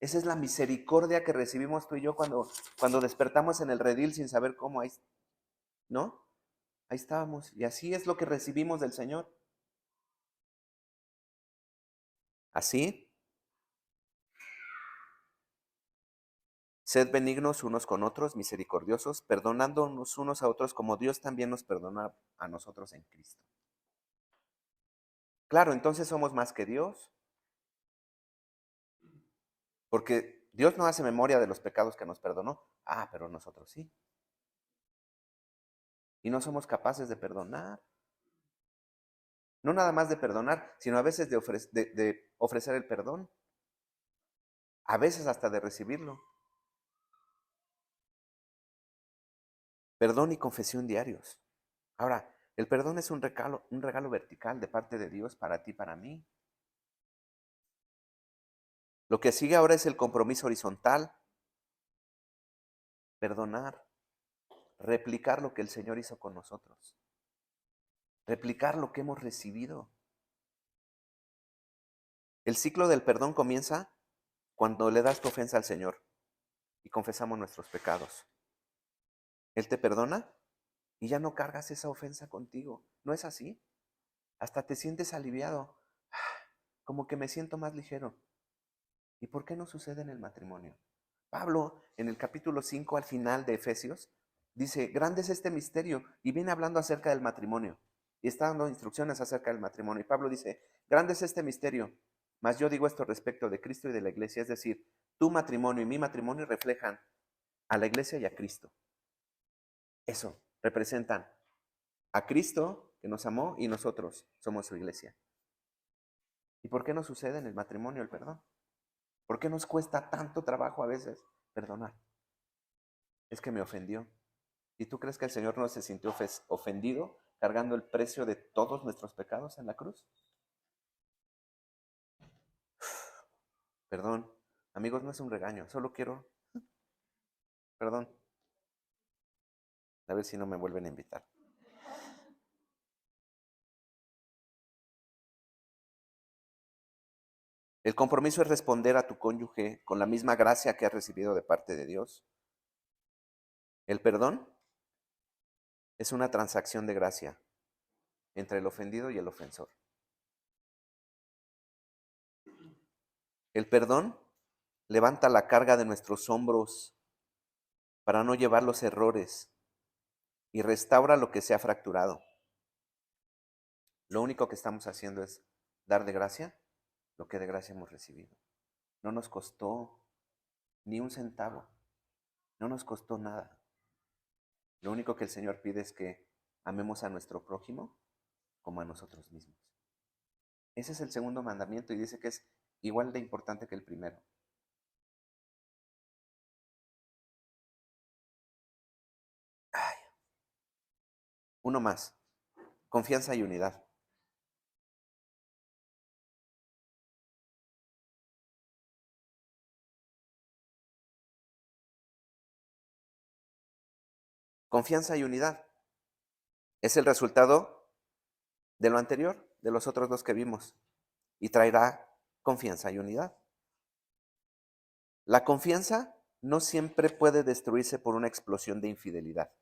A: Esa es la misericordia que recibimos tú y yo cuando despertamos en el redil sin saber cómo, ahí, ¿no? Ahí estábamos. Y así es lo que recibimos del Señor. Así, sed benignos unos con otros, misericordiosos, perdonándonos unos a otros como Dios también nos perdona a nosotros en Cristo. Claro, entonces somos más que Dios, porque Dios no hace memoria de los pecados que nos perdonó. Ah, pero nosotros sí. Y no somos capaces de perdonar. No nada más de perdonar, sino a veces de ofrecer el perdón. A veces hasta de recibirlo. Perdón y confesión diarios. Ahora, el perdón es un regalo vertical de parte de Dios para ti, para mí. Lo que sigue ahora es el compromiso horizontal. Perdonar, replicar lo que el Señor hizo con nosotros. Replicar lo que hemos recibido. El ciclo del perdón comienza cuando le das tu ofensa al Señor y confesamos nuestros pecados. Él te perdona y ya no cargas esa ofensa contigo. ¿No es así? Hasta te sientes aliviado. Como que me siento más ligero. ¿Y por qué no sucede en el matrimonio? Pablo, en el capítulo 5, al final de Efesios, dice, grande es este misterio, y viene hablando acerca del matrimonio, y está dando instrucciones acerca del matrimonio. Y Pablo dice, grande es este misterio, mas yo digo esto respecto de Cristo y de la iglesia, es decir, tu matrimonio y mi matrimonio reflejan a la iglesia y a Cristo. Eso, representan a Cristo que nos amó y nosotros somos su iglesia. ¿Y por qué no sucede en el matrimonio el perdón? ¿Por qué nos cuesta tanto trabajo a veces perdonar? Es que me ofendió. ¿Y tú crees que el Señor no se sintió ofendido cargando el precio de todos nuestros pecados en la cruz? Perdón, amigos, no es un regaño, solo quiero, perdón, a ver si no me vuelven a invitar. El compromiso es responder a tu cónyuge con la misma gracia que has recibido de parte de Dios. El perdón es una transacción de gracia entre el ofendido y el ofensor. El perdón levanta la carga de nuestros hombros para no llevar los errores y restaura lo que se ha fracturado. Lo único que estamos haciendo es dar de gracia lo que de gracia hemos recibido. No nos costó ni un centavo, no nos costó nada. Lo único que el Señor pide es que amemos a nuestro prójimo como a nosotros mismos. Ese es el segundo mandamiento y dice que es igual de importante que el primero. Ay, uno más, confianza y unidad. Confianza y unidad es el resultado de lo anterior, de los otros dos que vimos, y traerá confianza y unidad. La confianza no siempre puede destruirse por una explosión de infidelidad,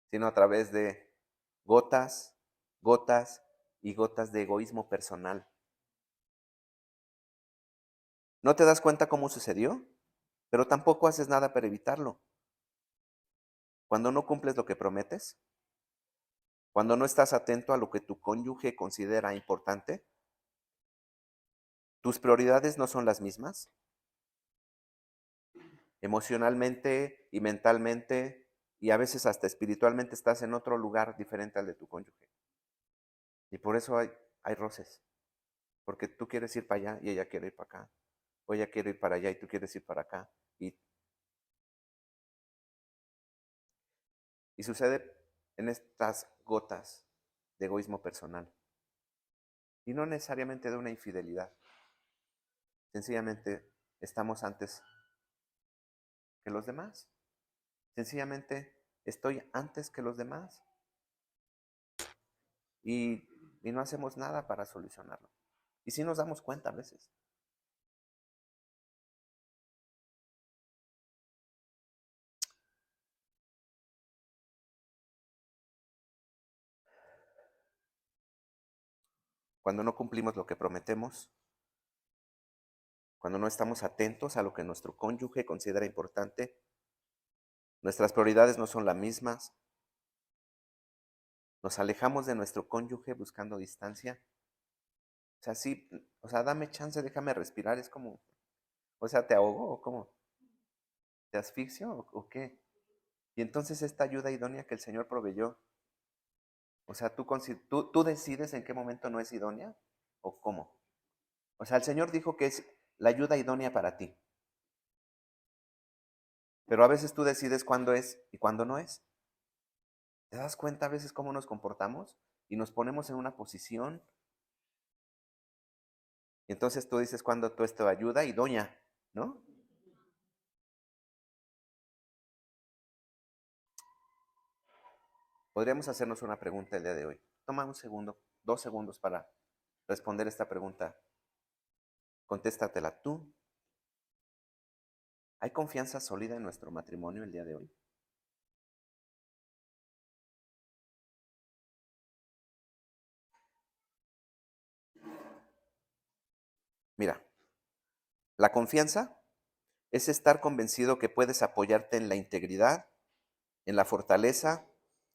A: sino a través de gotas, gotas y gotas de egoísmo personal. No te das cuenta cómo sucedió, pero tampoco haces nada para evitarlo. Cuando no cumples lo que prometes, cuando no estás atento a lo que tu cónyuge considera importante, tus prioridades no son las mismas. Emocionalmente y mentalmente y a veces hasta espiritualmente estás en otro lugar diferente al de tu cónyuge. Y por eso hay roces. Porque tú quieres ir para allá y ella quiere ir para acá. O ella quiere ir para allá y tú quieres ir para acá. Y sucede en estas gotas de egoísmo personal. Y no necesariamente de una infidelidad. Sencillamente estamos antes que los demás. Sencillamente estoy antes que los demás. Y no hacemos nada para solucionarlo. Y sí nos damos cuenta a veces. Cuando no cumplimos lo que prometemos, cuando no estamos atentos a lo que nuestro cónyuge considera importante, nuestras prioridades no son las mismas, nos alejamos de nuestro cónyuge buscando distancia. O sea, sí, o sea, dame chance, déjame respirar, es como, o sea, ¿te ahogo o cómo? ¿Te asfixio o qué? Y entonces esta ayuda idónea que el Señor proveyó, o sea, ¿tú decides en qué momento no es idónea o cómo? O sea, el Señor dijo que es la ayuda idónea para ti, pero a veces tú decides cuándo es y cuándo no es. ¿Te das cuenta a veces cómo nos comportamos y nos ponemos en una posición? Y entonces tú dices cuándo tú esto ayuda idónea, ¿no? Podríamos hacernos una pregunta el día de hoy. Toma un segundo, 2 segundos para responder esta pregunta. Contéstatela tú. ¿Hay confianza sólida en nuestro matrimonio el día de hoy? Mira, la confianza es estar convencido que puedes apoyarte en la integridad, en la fortaleza,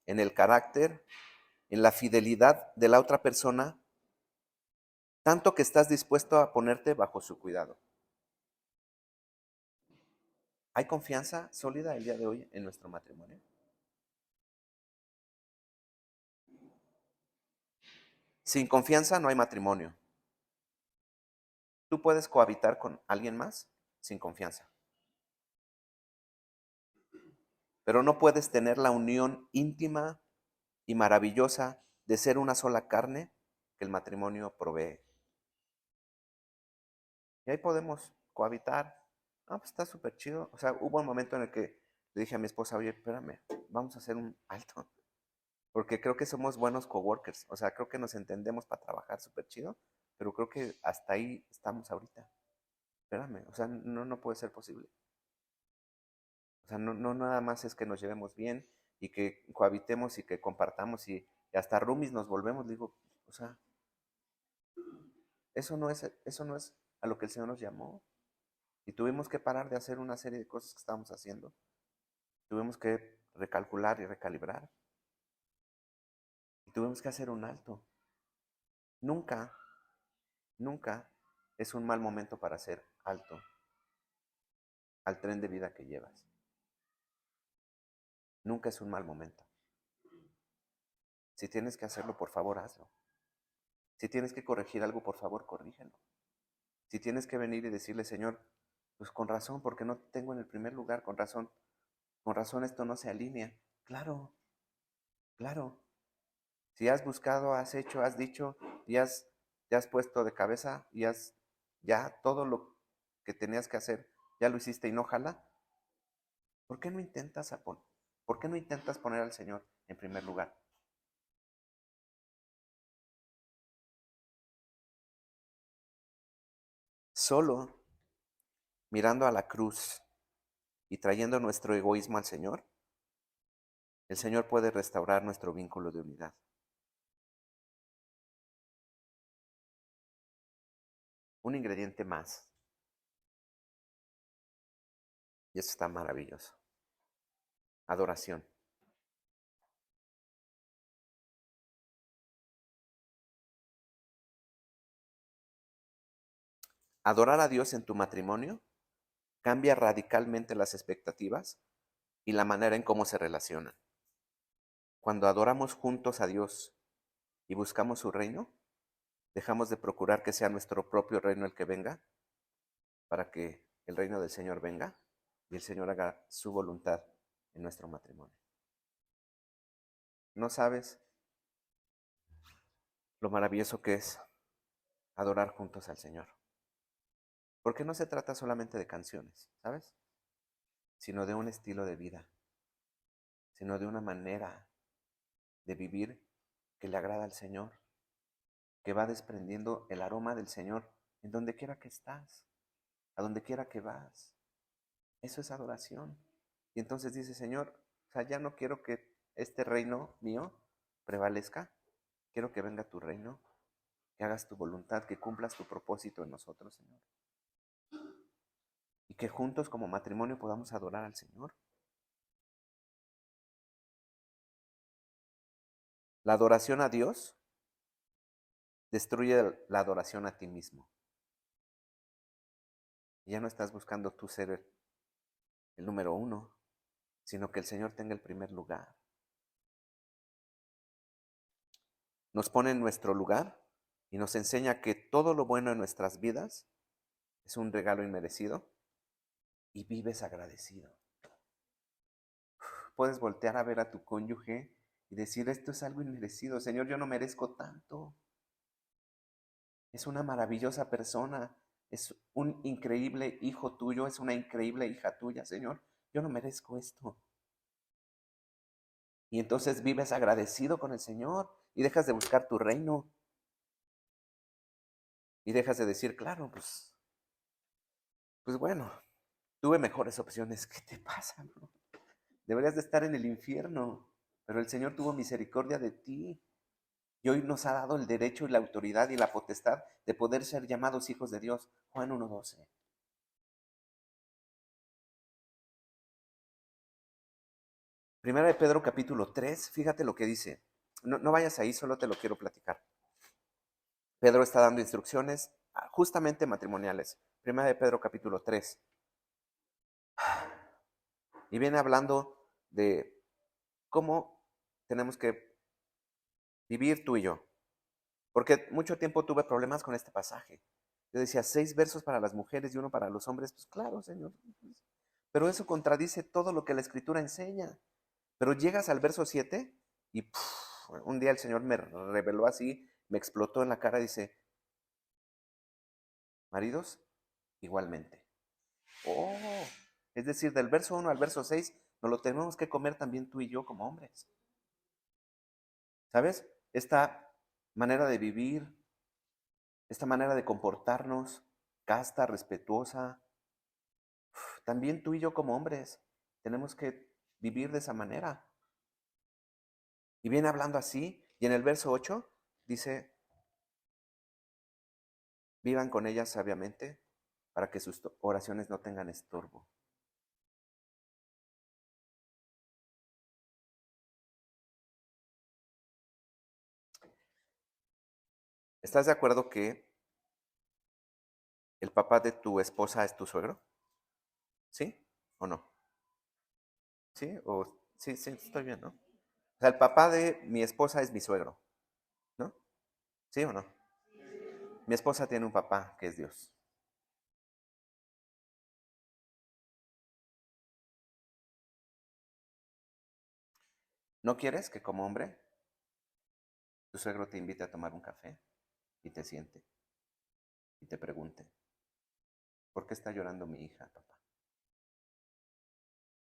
A: en el carácter, en la fidelidad de la otra persona, tanto que estás dispuesto a ponerte bajo su cuidado. ¿Hay confianza sólida el día de hoy en nuestro matrimonio? Sin confianza no hay matrimonio. Tú puedes cohabitar con alguien más sin confianza, pero no puedes tener la unión íntima y maravillosa de ser una sola carne que el matrimonio provee. Y ahí podemos cohabitar. Ah, pues está súper chido. O sea, hubo un momento en el que le dije a mi esposa, oye, espérame, vamos a hacer un alto. Porque creo que somos buenos coworkers. O sea, creo que nos entendemos para trabajar súper chido. Pero creo que hasta ahí estamos ahorita. Espérame, o sea, no puede ser posible. O sea, no nada más es que nos llevemos bien y que cohabitemos y que compartamos y hasta roomies nos volvemos. Digo, o sea, eso no es a lo que el Señor nos llamó. Y tuvimos que parar de hacer una serie de cosas que estábamos haciendo. Tuvimos que recalcular y recalibrar. Y tuvimos que hacer un alto. Nunca, nunca es un mal momento para hacer alto al tren de vida que llevas. Nunca es un mal momento. Si tienes que hacerlo, por favor, hazlo. Si tienes que corregir algo, por favor, corrígelo. Si tienes que venir y decirle, Señor, pues con razón, porque no te tengo en el primer lugar, con razón esto no se alinea. Claro, claro. Si has buscado, has hecho, has dicho, y te has puesto de cabeza y ya todo lo que tenías que hacer, ya lo hiciste y no jala, ¿por qué no por qué no intentas poner al Señor en primer lugar? Solo mirando a la cruz y trayendo nuestro egoísmo al Señor, el Señor puede restaurar nuestro vínculo de unidad. Un ingrediente más Y eso está maravilloso. Adoración. Adorar a Dios en tu matrimonio cambia radicalmente las expectativas y la manera en cómo se relacionan. Cuando adoramos juntos a Dios y buscamos su reino, dejamos de procurar que sea nuestro propio reino el que venga, para que el reino del Señor venga y el Señor haga su voluntad en nuestro matrimonio. ¿No sabes lo maravilloso que es adorar juntos al Señor? Porque no se trata solamente de canciones, ¿sabes? Sino de un estilo de vida, sino de una manera de vivir que le agrada al Señor, que va desprendiendo el aroma del Señor en donde quiera que estás, a donde quiera que vas. Eso es adoración. Y entonces dice, Señor, o sea, ya no quiero que este reino mío prevalezca, quiero que venga tu reino, que hagas tu voluntad, que cumplas tu propósito en nosotros, Señor. Y que juntos como matrimonio podamos adorar al Señor. La adoración a Dios destruye la adoración a ti mismo. Y ya no estás buscando tú ser el número uno, sino que el Señor tenga el primer lugar. Nos pone en nuestro lugar y nos enseña que todo lo bueno en nuestras vidas es un regalo inmerecido y vives agradecido. Puedes voltear a ver a tu cónyuge y decir, esto es algo inmerecido, Señor, yo no merezco tanto. Es una maravillosa persona, es un increíble hijo tuyo, es una increíble hija tuya, Señor. Yo no merezco esto. Y entonces vives agradecido con el Señor y dejas de buscar tu reino. Y dejas de decir, claro, pues bueno, tuve mejores opciones. ¿Qué te pasa, bro? Deberías de estar en el infierno, pero el Señor tuvo misericordia de ti. Y hoy nos ha dado el derecho y la autoridad y la potestad de poder ser llamados hijos de Dios. Juan 1:12. Primera de Pedro capítulo 3, fíjate lo que dice. No vayas ahí, solo te lo quiero platicar. Pedro está dando instrucciones justamente matrimoniales. Primera de Pedro capítulo 3. Y viene hablando de cómo tenemos que vivir tú y yo. Porque mucho tiempo tuve problemas con este pasaje. Yo decía, 6 versos para las mujeres y 1 para los hombres. Pues claro, Señor. Pero eso contradice todo lo que la Escritura enseña. Pero llegas al verso 7 y un día el Señor me reveló así, me explotó en la cara y dice, maridos, igualmente. Oh, es decir, del verso 1 al verso 6 nos lo tenemos que comer también tú y yo como hombres. ¿Sabes? Esta manera de vivir, esta manera de comportarnos, casta, respetuosa, también tú y yo como hombres tenemos que vivir de esa manera. Y viene hablando así, y en el verso 8 dice, vivan con ellas sabiamente para que sus oraciones no tengan estorbo. ¿Estás de acuerdo que el papá de tu esposa es tu suegro? ¿Sí o no? ¿Sí? O sí, sí, estoy bien, ¿no? O sea, el papá de mi esposa es mi suegro, ¿no? ¿Sí o no? Mi esposa tiene un papá que es Dios. ¿No quieres que como hombre tu suegro te invite a tomar un café y te siente y te pregunte, ¿por qué está llorando mi hija, papá?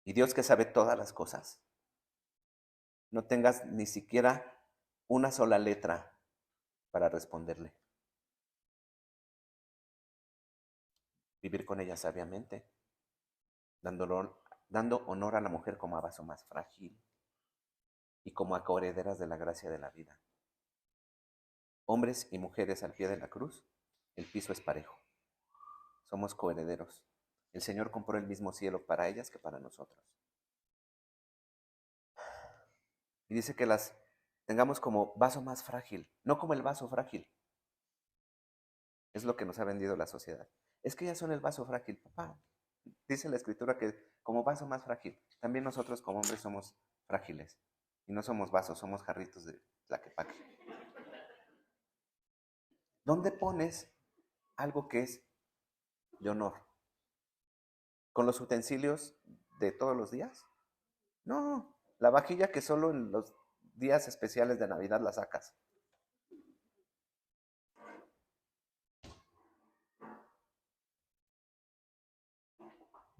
A: Y Dios que sabe todas las cosas, no tengas ni siquiera una sola letra para responderle. Vivir con ella sabiamente, dando honor a la mujer como a vaso más frágil y como a coherederas de la gracia de la vida. Hombres y mujeres al pie de la cruz, el piso es parejo. Somos coherederos. El Señor compró el mismo cielo para ellas que para nosotros. Y dice que las tengamos como vaso más frágil, no como el vaso frágil. Es lo que nos ha vendido la sociedad. Es que ellas son el vaso frágil, papá. Dice la Escritura que como vaso más frágil. También nosotros como hombres somos frágiles. Y no somos vasos, somos jarritos de tlaquepaque. ¿Dónde pones algo que es de honor? ¿Con los utensilios de todos los días? No, la vajilla que solo en los días especiales de Navidad la sacas.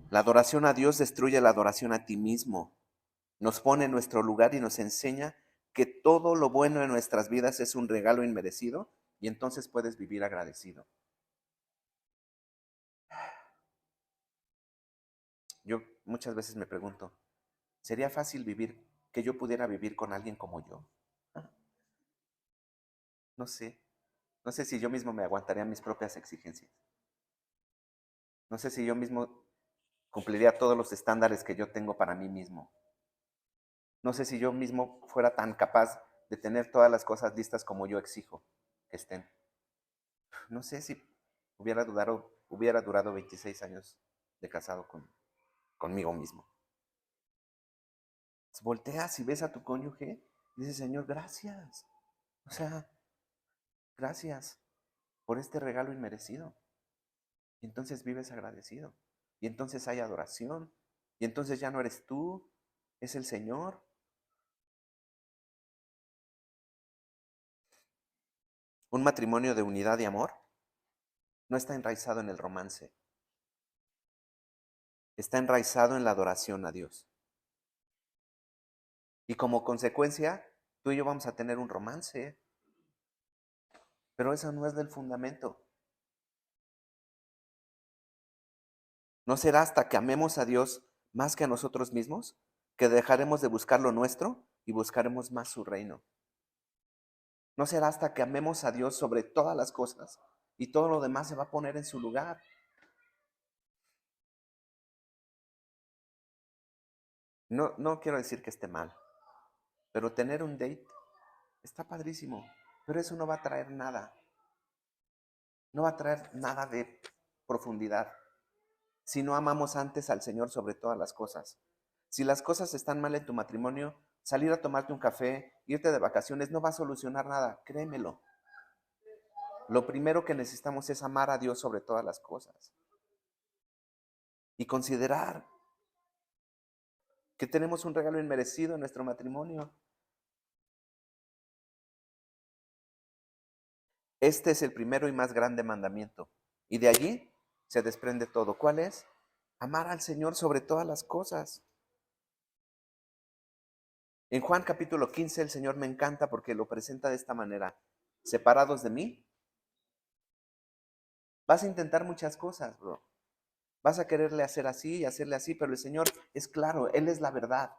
A: La adoración a Dios destruye la adoración a ti mismo. Nos pone en nuestro lugar y nos enseña que todo lo bueno en nuestras vidas es un regalo inmerecido y entonces puedes vivir agradecido. Yo muchas veces me pregunto, ¿sería fácil vivir, que yo pudiera vivir con alguien como yo? No sé. No sé si yo mismo me aguantaría mis propias exigencias. No sé si yo mismo cumpliría todos los estándares que yo tengo para mí mismo. No sé si yo mismo fuera tan capaz de tener todas las cosas listas como yo exijo que estén. No sé si hubiera durado 26 años de casado conmigo mismo. Volteas y ves a tu cónyuge y dices, Señor, gracias. O sea, gracias por este regalo inmerecido. Y entonces vives agradecido. Y entonces hay adoración. Y entonces ya no eres tú, es el Señor. Un matrimonio de unidad y amor no está enraizado en el romance. Está enraizado en la adoración a Dios. Y como consecuencia, tú y yo vamos a tener un romance. Pero eso no es del fundamento. ¿No será hasta que amemos a Dios más que a nosotros mismos que dejaremos de buscar lo nuestro y buscaremos más su reino? ¿No será hasta que amemos a Dios sobre todas las cosas y todo lo demás se va a poner en su lugar? No, no quiero decir que esté mal, pero tener un date está padrísimo, pero eso no va a traer nada. No va a traer nada de profundidad si no amamos antes al Señor sobre todas las cosas. Si las cosas están mal en tu matrimonio, salir a tomarte un café, irte de vacaciones, no va a solucionar nada, créemelo. Lo primero que necesitamos es amar a Dios sobre todas las cosas y considerar que tenemos un regalo inmerecido en nuestro matrimonio. Este es el primero y más grande mandamiento. Y de allí se desprende todo. ¿Cuál es? Amar al Señor sobre todas las cosas. En Juan capítulo 15 el Señor me encanta porque lo presenta de esta manera. Separados de mí, vas a intentar muchas cosas, bro. Vas a quererle hacer así y hacerle así, pero el Señor es claro, Él es la verdad.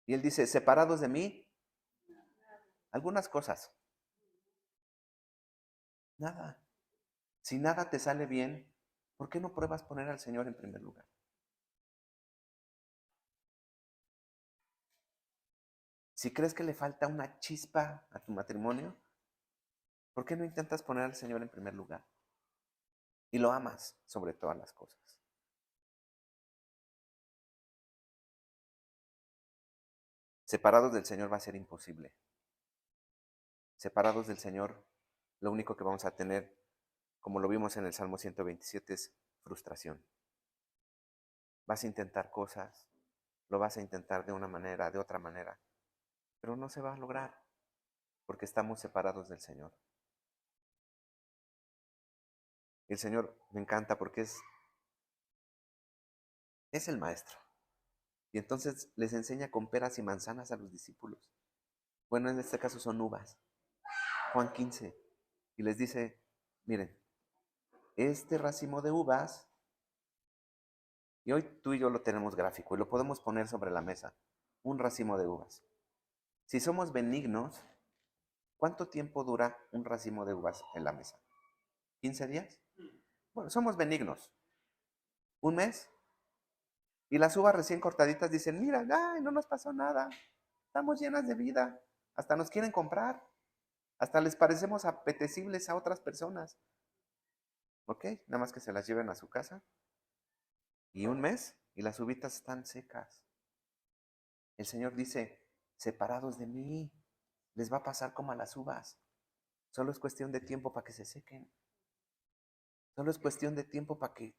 A: Y Él dice, separados de mí, algunas cosas. Nada. Si nada te sale bien, ¿por qué no pruebas poner al Señor en primer lugar? Si crees que le falta una chispa a tu matrimonio, ¿por qué no intentas poner al Señor en primer lugar? Y lo amas sobre todas las cosas. Separados del Señor va a ser imposible. Separados del Señor, lo único que vamos a tener, como lo vimos en el Salmo 127, es frustración. Vas a intentar cosas, lo vas a intentar de una manera, de otra manera, pero no se va a lograr porque estamos separados del Señor. Y el Señor me encanta porque es el maestro. Y entonces les enseña con peras y manzanas a los discípulos. Bueno, en este caso son uvas. Juan 15. Y les dice, miren, este racimo de uvas, y hoy tú y yo lo tenemos gráfico y lo podemos poner sobre la mesa, un racimo de uvas. Si somos benignos, ¿cuánto tiempo dura un racimo de uvas en la mesa? ¿15 días? Bueno, somos benignos. Un mes. Y las uvas recién cortaditas dicen, mira, ay, no nos pasó nada. Estamos llenas de vida. Hasta nos quieren comprar. Hasta les parecemos apetecibles a otras personas. ¿Ok? Nada más que se las lleven a su casa. Y un mes y las uvitas están secas. El Señor dice, separados de mí, les va a pasar como a las uvas. Solo es cuestión de tiempo para que se sequen. Solo es cuestión de tiempo para que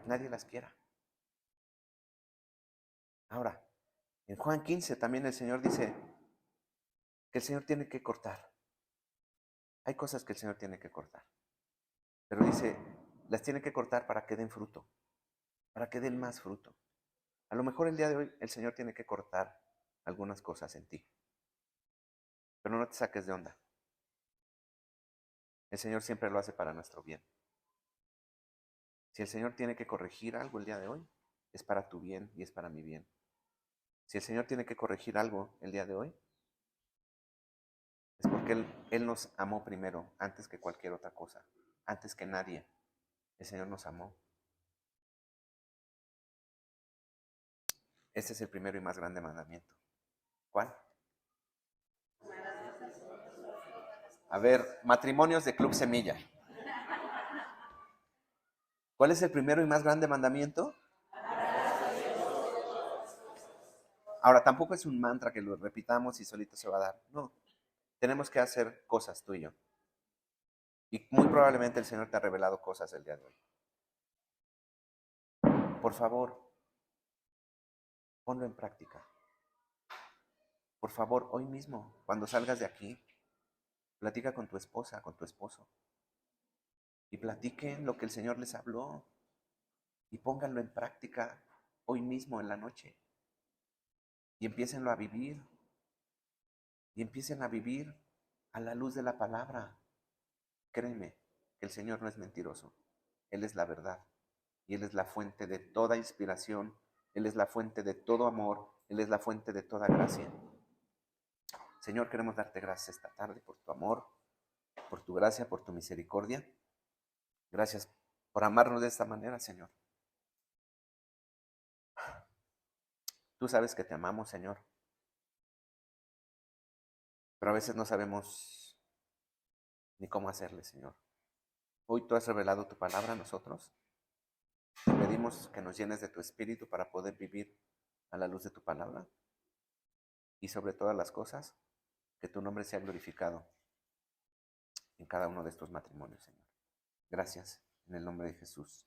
A: nadie las quiera. Ahora, en Juan 15 también el Señor dice que el Señor tiene que cortar. Hay cosas que el Señor tiene que cortar. Pero dice, las tiene que cortar para que den fruto, para que den más fruto. A lo mejor el día de hoy el Señor tiene que cortar algunas cosas en ti. Pero no te saques de onda. El Señor siempre lo hace para nuestro bien. Si el Señor tiene que corregir algo el día de hoy, es para tu bien y es para mi bien. Si el Señor tiene que corregir algo el día de hoy, es porque Él nos amó primero, antes que cualquier otra cosa, antes que nadie. El Señor nos amó. Este es el primero y más grande mandamiento. ¿Cuál? A ver, matrimonios de Club Semilla. ¿Cuál es el primero y más grande mandamiento? Ahora, tampoco es un mantra que lo repitamos y solito se va a dar. No, tenemos que hacer cosas tú y yo. Y muy probablemente el Señor te ha revelado cosas el día de hoy. Por favor, ponlo en práctica. Por favor, hoy mismo, cuando salgas de aquí, platica con tu esposa, con tu esposo. Y platiquen lo que el Señor les habló. Y pónganlo en práctica hoy mismo en la noche. Y empiecenlo a vivir. Y empiecen a vivir a la luz de la palabra. Créeme que el Señor no es mentiroso. Él es la verdad. Y Él es la fuente de toda inspiración. Él es la fuente de todo amor. Él es la fuente de toda gracia. Señor, queremos darte gracias esta tarde por tu amor, por tu gracia, por tu misericordia. Gracias por amarnos de esta manera, Señor. Tú sabes que te amamos, Señor. Pero a veces no sabemos ni cómo hacerle, Señor. Hoy tú has revelado tu palabra a nosotros. Te pedimos que nos llenes de tu espíritu para poder vivir a la luz de tu palabra. Y sobre todas las cosas, que tu nombre sea glorificado en cada uno de estos matrimonios, Señor. Gracias, en el nombre de Jesús.